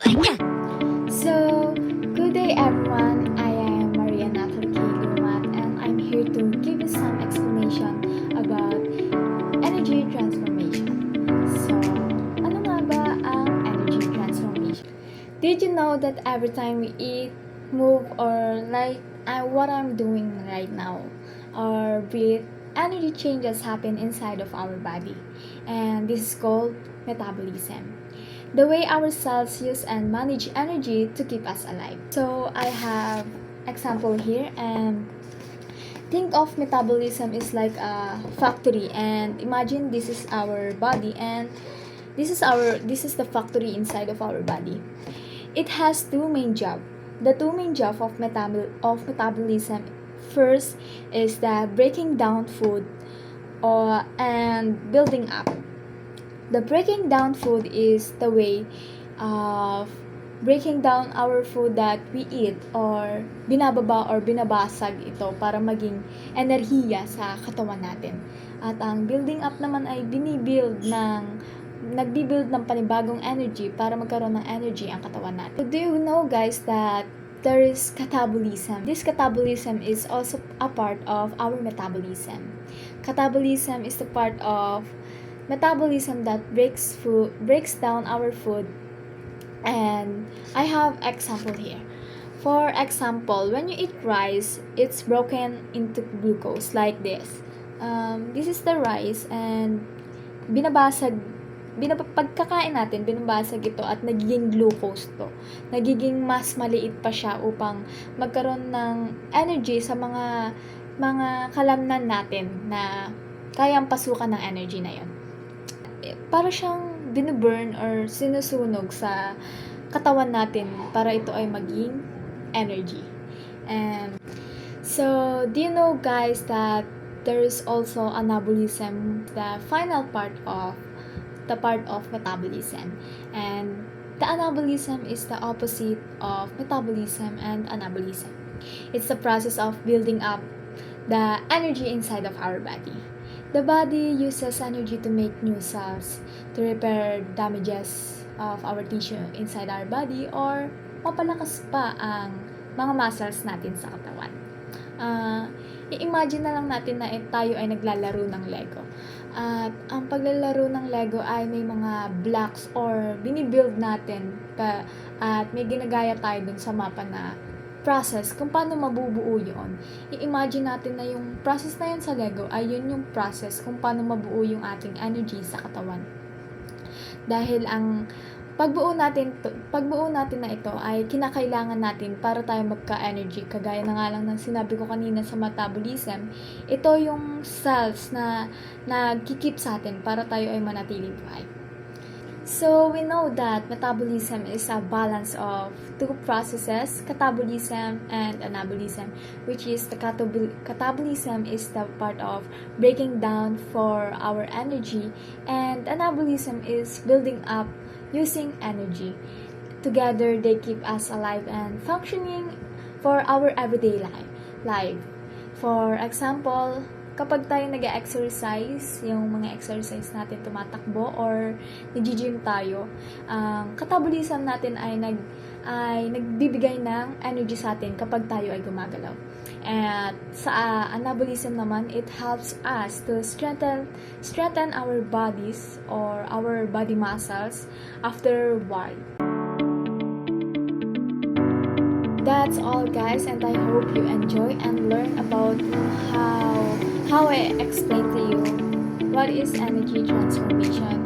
So, good day everyone. I am Maria Natalie K. Lumat and I'm here to give you some explanation about energy transformation. So, ano nga ba ang energy transformation? Did you know that every time we eat, move, or like what I'm doing right now, or breathe, energy changes happen inside of our body, and this is called metabolism, the way our cells use and manage energy to keep us alive. So I have example here, and think of metabolism is like a factory, and imagine this is our body, and this is the factory inside of our body. It has two main job. The two main job of metabolism, first is the breaking down food or and building up. The breaking down food is the way of breaking down our food that we eat, or binababa or binabasag ito para maging enerhiya sa katawan natin. At ang building up naman ay nagbi-build ng panibagong energy para magkaroon ng energy ang katawan natin. So, do you know guys that there is catabolism? This catabolism is also a part of our metabolism. Catabolism is the part of metabolism that breaks down our food. And I have example here. For example, when you eat rice, it's broken into glucose like this. This is the rice, and pagkakain natin, binabasag ito at nagiging glucose to. Nagiging mas maliit pa siya upang magkaroon ng energy sa mga kalamnan natin na kayang pasukan ng energy na yon. Para siyang binuburn or sinusunog sa katawan natin para ito ay maging energy. And so, do you know guys that there is also anabolism, the final part of metabolism. And the anabolism is the opposite of metabolism and anabolism. It's the process of building up the energy inside of our body. The body uses energy to make new cells, to repair damages of our tissue inside our body, or mapalakas pa ang mga muscles natin sa katawan. I-imagine na lang natin na tayo ay naglalaro ng Lego. At ang paglalaro ng Lego ay may mga blocks or binibuild natin at may ginagaya tayo dun sa mapa na process kung paano mabubuo yun. I-imagine natin na yung process na yun sa Lego ay yun yung process kung paano mabuo yung ating energy sa katawan. Dahil ang pagbuo natin na ito ay kinakailangan natin para tayo magka-energy. Kagaya na nga lang ng sinabi ko kanina sa metabolism, ito yung cells na nagkikip sa atin para tayo ay manatiling buhay. So, we know that metabolism is a balance of two processes, catabolism and anabolism, which is the catabolism is the part of breaking down for our energy, and anabolism is building up using energy. Together, they keep us alive and functioning for our everyday life. For example, kapag tayo nag-exercise, yung mga exercise natin, tumatakbo or nag-gym tayo, ang catabolism natin ay nagbibigay ng energy sa atin kapag tayo ay gumagalaw. At sa anabolism naman, it helps us to strengthen our bodies or our body muscles after a while. That's all guys, and I hope you enjoy and learn about how I explain to you what is energy transformation